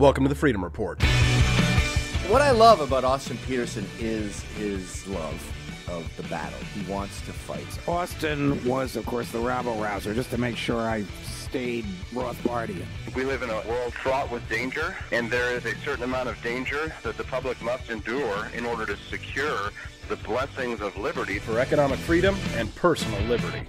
Welcome to the Freedom Report. What I love about Austin Petersen is his love of the battle. He wants to fight. Austin was, of course, the rabble-rouser, just to make sure I stayed Rothbardian. We live in a world fraught with danger, and there is a certain amount of danger that the public must endure in order to secure the blessings of liberty. For economic freedom and personal liberty.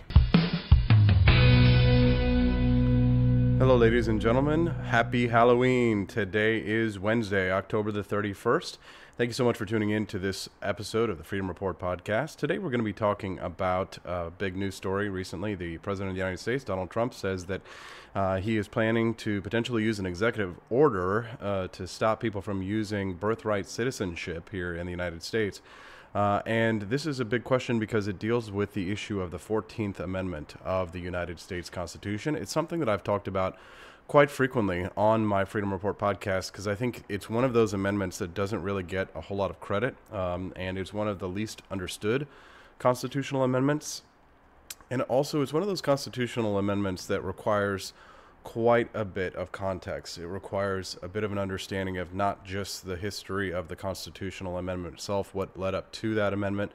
Hello, ladies and gentlemen. Happy Halloween. Today is Wednesday, October the 31st. Thank you so much for tuning in to this episode of the Freedom Report podcast. Today we're going to be talking about a big news story recently. The President of the United States, Donald Trump, says that he is planning to potentially use an executive order to stop people from using birthright citizenship here in the United States. And this is a big question because it deals with the issue of the 14th Amendment of the United States Constitution. It's something that I've talked about quite frequently on my Freedom Report podcast because I think it's one of those amendments that doesn't really get a whole lot of credit, and it's one of the least understood constitutional amendments. And also, it's one of those constitutional amendments that requires quite a bit of context. It requires a bit of an understanding of not just the history of the constitutional amendment itself, what led up to that amendment,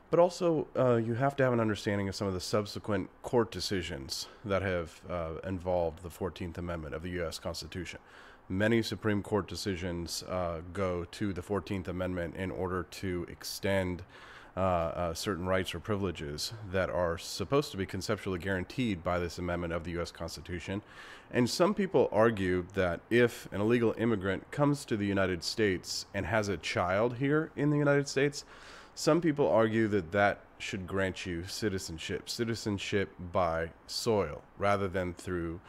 but also you have to have an understanding of some of the subsequent court decisions that have involved the 14th Amendment of the U.S. Constitution. Many Supreme Court decisions go to the 14th Amendment in order to extend certain rights or privileges that are supposed to be conceptually guaranteed by this amendment of the U.S. Constitution. And some people argue that if an illegal immigrant comes to the United States and has a child here in the United States, some people argue that that should grant you citizenship by soil rather than through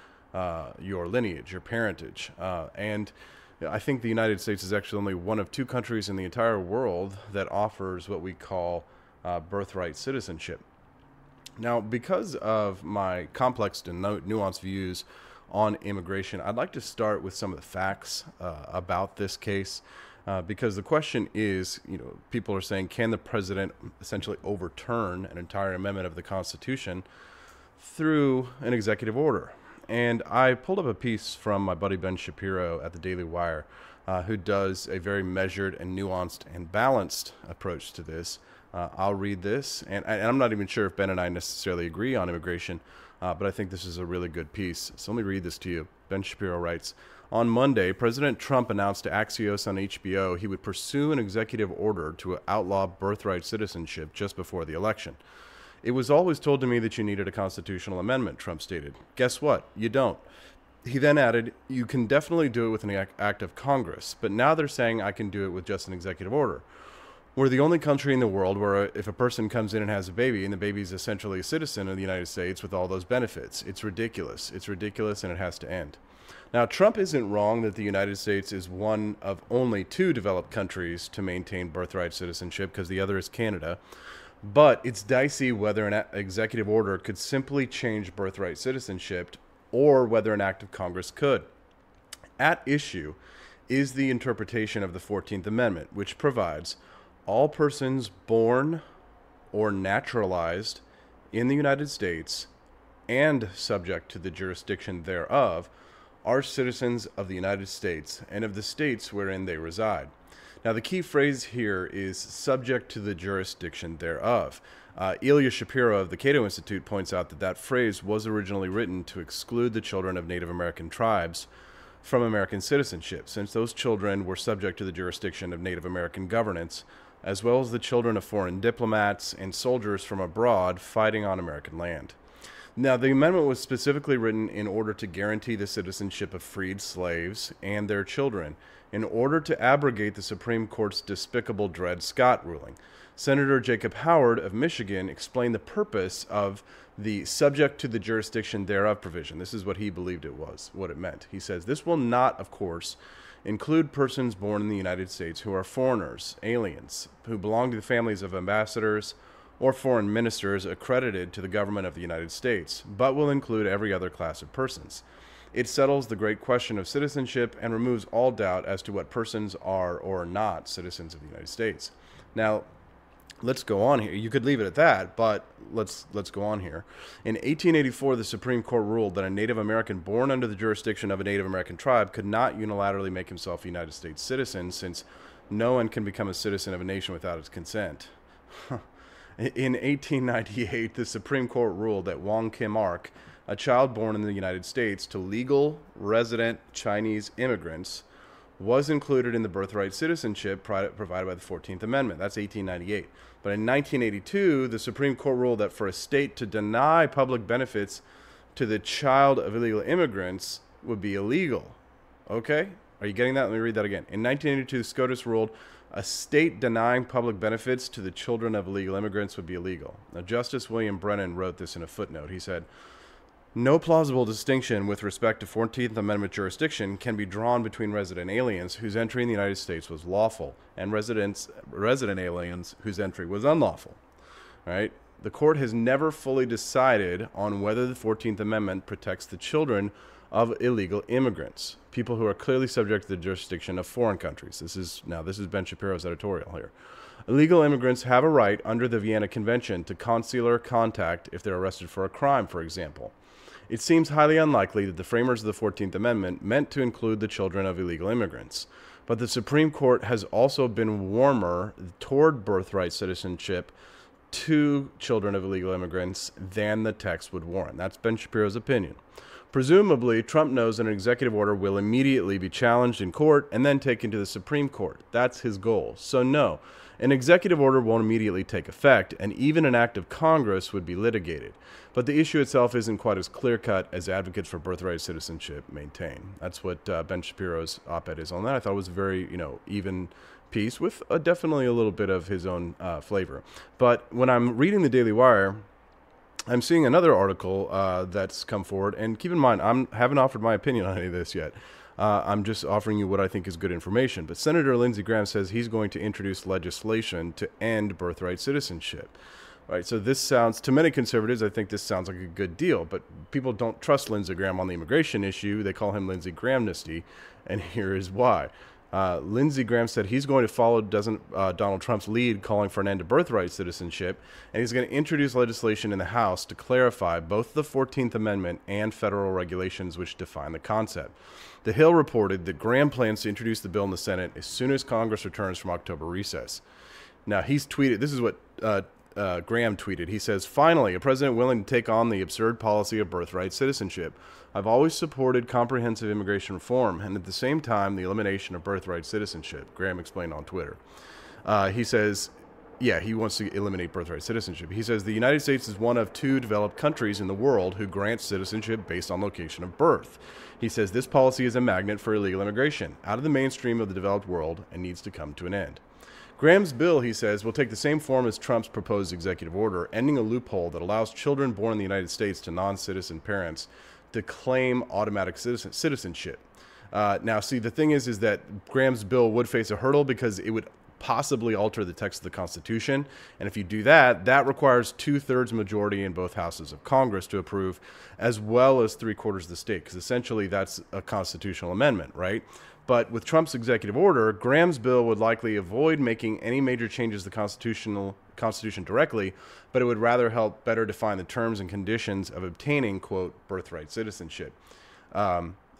your lineage, your parentage. And I think the United States is actually only one of two countries in the entire world that offers what we call birthright citizenship. Now, because of my complex and nuanced views on immigration, I'd like to start with some of the facts about this case, because the question is, people are saying, can the president essentially overturn an entire amendment of the Constitution through an executive order? And I pulled up a piece from my buddy Ben Shapiro at the Daily Wire, who does a very measured and nuanced and balanced approach to this. I'll read this, and I'm not even sure if Ben and I necessarily agree on immigration, but I think this is a really good piece. So let me read this to you. Ben Shapiro writes, on Monday, President Trump announced to Axios on HBO he would pursue an executive order to outlaw birthright citizenship just before the election. It was always told to me that you needed a constitutional amendment, Trump stated. Guess what? You don't. He then added, you can definitely do it with an act of Congress, but now they're saying I can do it with just an executive order. We're the only country in the world where if a person comes in and has a baby and the baby's essentially a citizen of the United States with all those benefits. It's ridiculous. It's ridiculous, and it has to end. Now, Trump isn't wrong that the United States is one of only two developed countries to maintain birthright citizenship, because the other is Canada. But it's dicey whether an executive order could simply change birthright citizenship or whether an act of Congress could. At issue is the interpretation of the 14th Amendment, which provides all persons born or naturalized in the United States and subject to the jurisdiction thereof are citizens of the United States and of the states wherein they reside. Now, the key phrase here is subject to the jurisdiction thereof. Ilya Shapiro of the Cato Institute points out that that phrase was originally written to exclude the children of Native American tribes from American citizenship, since those children were subject to the jurisdiction of Native American governance, as well as the children of foreign diplomats and soldiers from abroad fighting on American land. Now, the amendment was specifically written in order to guarantee the citizenship of freed slaves and their children, in order to abrogate the Supreme Court's despicable Dred Scott ruling. Senator Jacob Howard of Michigan explained the purpose of the subject to the jurisdiction thereof provision. This is what he believed it was, what it meant. He says, this will not, of course, include persons born in the United States who are foreigners, aliens, who belong to the families of ambassadors or foreign ministers accredited to the government of the United States, but will include every other class of persons. It settles the great question of citizenship and removes all doubt as to what persons are or are not citizens of the United States. Now, let's go on here. You could leave it at that, but let's go on here. In 1884, the Supreme Court ruled that a Native American born under the jurisdiction of a Native American tribe could not unilaterally make himself a United States citizen, since no one can become a citizen of a nation without its consent. In 1898, the Supreme Court ruled that Wong Kim Ark, a child born in the United States to legal resident Chinese immigrants, was included in the birthright citizenship provided by the 14th Amendment. That's 1898. But in 1982, the Supreme Court ruled that for a state to deny public benefits to the child of illegal immigrants would be illegal. Okay? Are you getting that? Let me read that again. In 1982, SCOTUS ruled a state denying public benefits to the children of illegal immigrants would be illegal. Now, Justice William Brennan wrote this in a footnote. He said, "No plausible distinction with respect to 14th Amendment jurisdiction can be drawn between resident aliens whose entry in the United States was lawful and resident aliens whose entry was unlawful." Right? The court has never fully decided on whether the 14th Amendment protects the children of illegal immigrants, people who are clearly subject to the jurisdiction of foreign countries. This is Ben Shapiro's editorial here. Illegal immigrants have a right under the Vienna Convention to consular contact if they're arrested for a crime, for example. It seems highly unlikely that the framers of the 14th Amendment meant to include the children of illegal immigrants. But the Supreme Court has also been warmer toward birthright citizenship to children of illegal immigrants than the text would warrant. That's Ben Shapiro's opinion. Presumably, Trump knows that an executive order will immediately be challenged in court and then taken to the Supreme Court. That's his goal. So no, an executive order won't immediately take effect, and even an act of Congress would be litigated. But the issue itself isn't quite as clear-cut as advocates for birthright citizenship maintain. That's what Ben Shapiro's op-ed is on that. I thought it was a very, even piece with definitely a little bit of his own flavor. But when I'm reading the Daily Wire, I'm seeing another article that's come forward, and keep in mind, I haven't offered my opinion on any of this yet. I'm just offering you what I think is good information. But Senator Lindsey Graham says he's going to introduce legislation to end birthright citizenship. Right, so this sounds, to many conservatives, I think this sounds like a good deal, but people don't trust Lindsey Graham on the immigration issue. They call him Lindsey Grahamnesty, and here is why. Lindsey Graham said he's going to follow Donald Trump's lead, calling for an end to birthright citizenship, and he's going to introduce legislation in the House to clarify both the 14th Amendment and federal regulations which define the concept. The Hill reported that Graham plans to introduce the bill in the Senate as soon as Congress returns from October recess. Now, he's tweeted, this is what Graham tweeted. He says, "Finally, a president willing to take on the absurd policy of birthright citizenship. I've always supported comprehensive immigration reform and at the same time the elimination of birthright citizenship," Graham explained on Twitter. He says, he wants to eliminate birthright citizenship. He says the United States is one of 2 developed countries in the world who grants citizenship based on location of birth. He says this policy is a magnet for illegal immigration out of the mainstream of the developed world and needs to come to an end. Graham's bill, he says, will take the same form as Trump's proposed executive order, ending a loophole that allows children born in the United States to non-citizen parents to claim automatic citizenship. Now, see, the thing is that Graham's bill would face a hurdle because it would possibly alter the text of the Constitution. And if you do that, that requires 2/3 majority in both houses of Congress to approve, as well as 3/4 of the state, because essentially that's a constitutional amendment, right? But with Trump's executive order, Graham's bill would likely avoid making any major changes to the Constitution directly, but it would rather help better define the terms and conditions of obtaining, quote, birthright citizenship.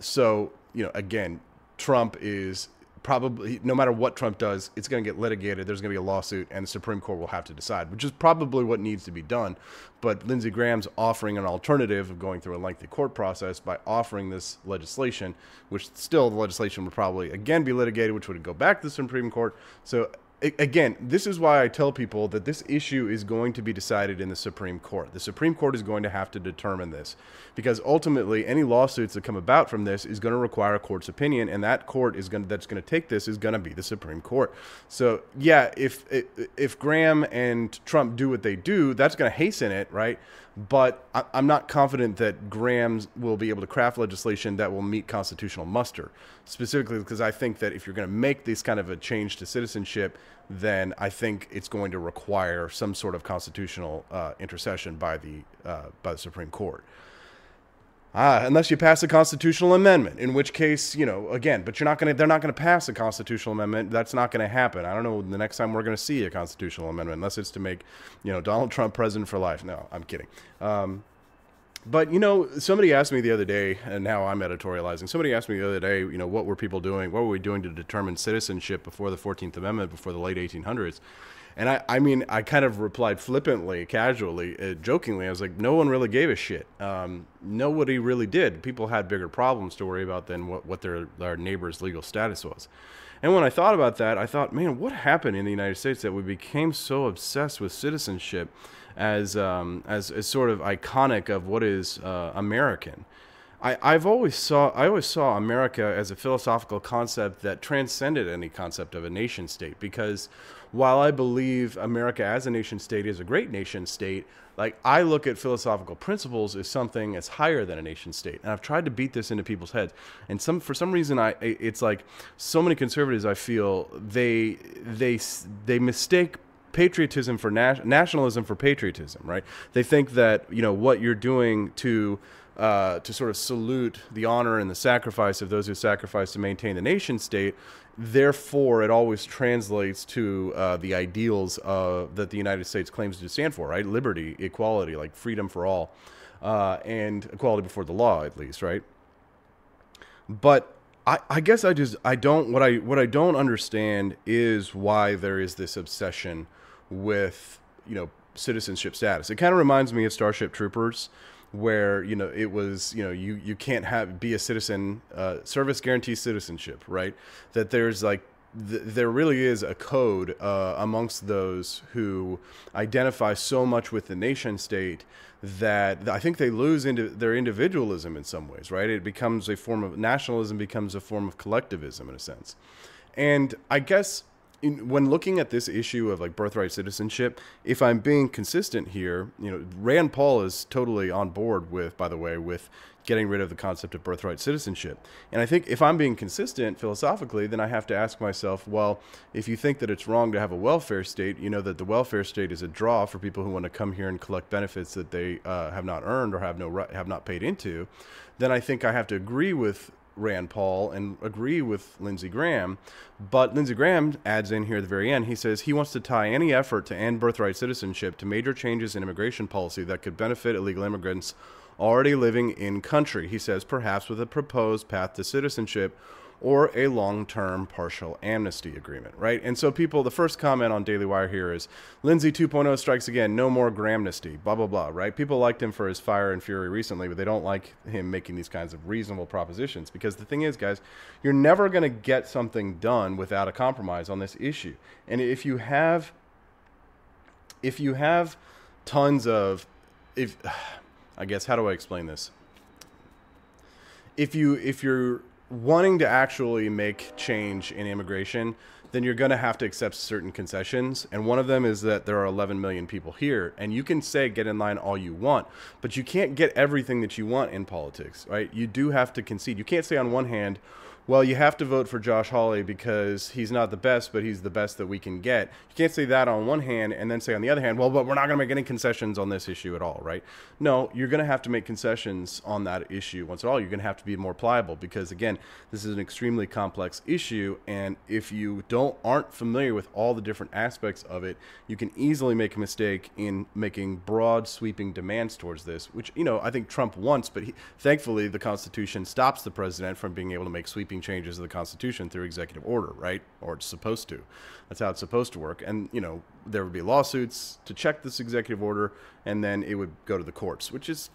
So, again, Trump is probably, no matter what Trump does, it's going to get litigated. There's going to be a lawsuit, and the Supreme Court will have to decide, which is probably what needs to be done. But Lindsey Graham's offering an alternative of going through a lengthy court process by offering this legislation, which still the legislation would probably, again, be litigated, which would go back to the Supreme Court. So again, this is why I tell people that this issue is going to be decided in the Supreme Court. The Supreme Court is going to have to determine this because ultimately any lawsuits that come about from this is going to require a court's opinion, and that court that's going to take this is going to be the Supreme Court. So yeah, if Graham and Trump do what they do, that's going to hasten it, right? But I'm not confident that Graham will be able to craft legislation that will meet constitutional muster, specifically because I think that if you're going to make this kind of a change to citizenship, then I think it's going to require some sort of constitutional intercession by the Supreme Court. Unless you pass a constitutional amendment, in which case, again, but they're not gonna pass a constitutional amendment. That's not gonna happen. I don't know the next time we're gonna see a constitutional amendment, unless it's to make, Donald Trump president for life. No, I'm kidding. But, somebody asked me the other day, and now I'm editorializing. Somebody asked me the other day, what were people doing? What were we doing to determine citizenship before the 14th Amendment, before the late 1800s? And I kind of replied flippantly, casually, jokingly. I was like, no one really gave a shit. Nobody really did. People had bigger problems to worry about than what their neighbor's legal status was. And when I thought about that, I thought, man, what happened in the United States that we became so obsessed with citizenship as sort of iconic of what is American? I always saw America as a philosophical concept that transcended any concept of a nation state, because while I believe America as a nation state is a great nation state, like, I look at philosophical principles as something that's higher than a nation state. And I've tried to beat this into people's heads. And for some reason, it's like so many conservatives, I feel they mistake patriotism for nationalism for patriotism, right? They think that, what you're doing to sort of salute the honor and the sacrifice of those who sacrifice to maintain the nation state, therefore it always translates to the ideals that the United States claims to stand for, right? Liberty, equality, like freedom for all, and equality before the law, at least, right? But I guess what I don't understand is why there is this obsession with, citizenship status. It kind of reminds me of Starship Troopers, where, it was, you can't be a citizen, service guarantees citizenship, right? That there's like, there really is a code amongst those who identify so much with the nation state that I think they lose into their individualism in some ways, right? It becomes a form of nationalism, becomes a form of collectivism in a sense. And I guess when looking at this issue of like birthright citizenship, if I'm being consistent here, Rand Paul is totally on board with, by the way, with getting rid of the concept of birthright citizenship. And I think if I'm being consistent philosophically, then I have to ask myself, well, if you think that it's wrong to have a welfare state, that the welfare state is a draw for people who want to come here and collect benefits that they have not earned or have not paid into, then I think I have to agree with Rand Paul and agree with Lindsey Graham. But Lindsey Graham adds in here at the very end, he says he wants to tie any effort to end birthright citizenship to major changes in immigration policy that could benefit illegal immigrants already living in country. He says perhaps with a proposed path to citizenship or a long-term partial amnesty agreement, right? And so the first comment on Daily Wire here is, Lindsey 2.0 strikes again, no more Grahamnesty, blah, blah, blah, right? People liked him for his fire and fury recently, but they don't like him making these kinds of reasonable propositions, because the thing is, guys, you're never going to get something done without a compromise on this issue. And if you have tons of, I guess, how do I explain this? If you're wanting to actually make change in immigration, then you're going to have to accept certain concessions. And one of them is that there are 11 million people here. And you can say get in line all you want, but you can't get everything that you want in politics, right? You do have to concede. You can't say on one hand, well, you have to vote for Josh Hawley because he's not the best, but he's the best that we can get. You can't say that on one hand and then say on the other hand, well, but we're not going to make any concessions on this issue at all, right? No, you're going to have to make concessions on that issue once at all. You're going to have to be more pliable because, again, this is an extremely complex issue, and if you aren't familiar with all the different aspects of it, you can easily make a mistake in making broad, sweeping demands towards this, which, I think Trump wants, but thankfully the Constitution stops the president from being able to make sweeping changes to the Constitution through executive order, right? Or it's supposed to. That's how it's supposed to work. And, there would be lawsuits to check this executive order, and then it would go to the courts, which is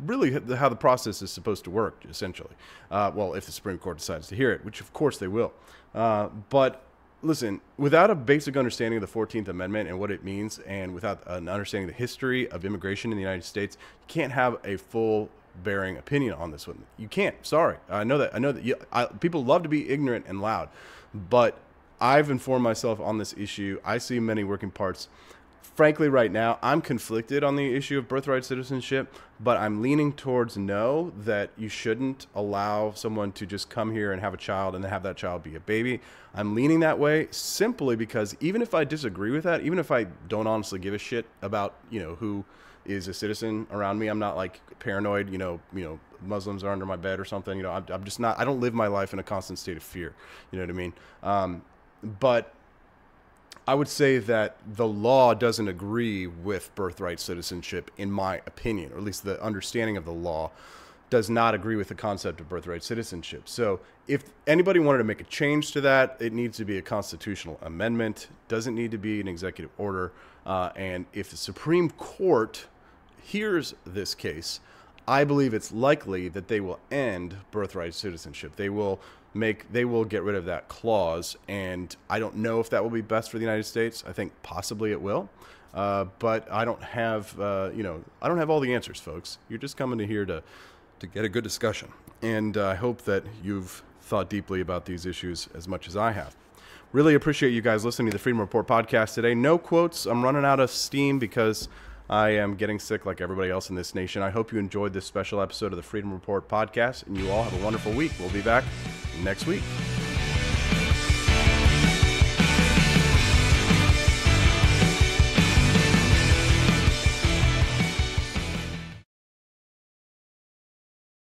really how the process is supposed to work, essentially. Well, if the Supreme Court decides to hear it, which of course they will. But listen, without a basic understanding of the 14th Amendment and what it means, and without an understanding of the history of immigration in the United States, you can't have a full bearing opinion on this one. You can't. Sorry. I know that people love to be ignorant and loud, but I've informed myself on this issue. I see many working parts. Frankly, right now, I'm conflicted on the issue of birthright citizenship, but I'm leaning towards no, that you shouldn't allow someone to just come here and have a child and then have that child be a baby. I'm leaning that way simply because even if I disagree with that, even if I don't honestly give a shit about, who is a citizen around me. I'm not like paranoid, Muslims are under my bed or something. I'm just not, I don't live my life in a constant state of fear. You know what I mean? But I would say that the law doesn't agree with birthright citizenship, in my opinion, or at least the understanding of the law does not agree with the concept of birthright citizenship. So if anybody wanted to make a change to that, it needs to be a constitutional amendment. Doesn't need to be an executive order. And if the Supreme Court hears this case, I believe it's likely that they will end birthright citizenship. They will get rid of that clause, and I don't know if that will be best for the United States. I think possibly it will, but I don't have I don't have all the answers, folks. You're just coming to here to get a good discussion, and I hope that you've thought deeply about these issues as much as I have. Really appreciate you guys listening to the Freedom Report podcast today. No quotes. I'm running out of steam because I am getting sick like everybody else in this nation. I hope you enjoyed this special episode of the Freedom Report podcast, and you all have a wonderful week. We'll be back next week.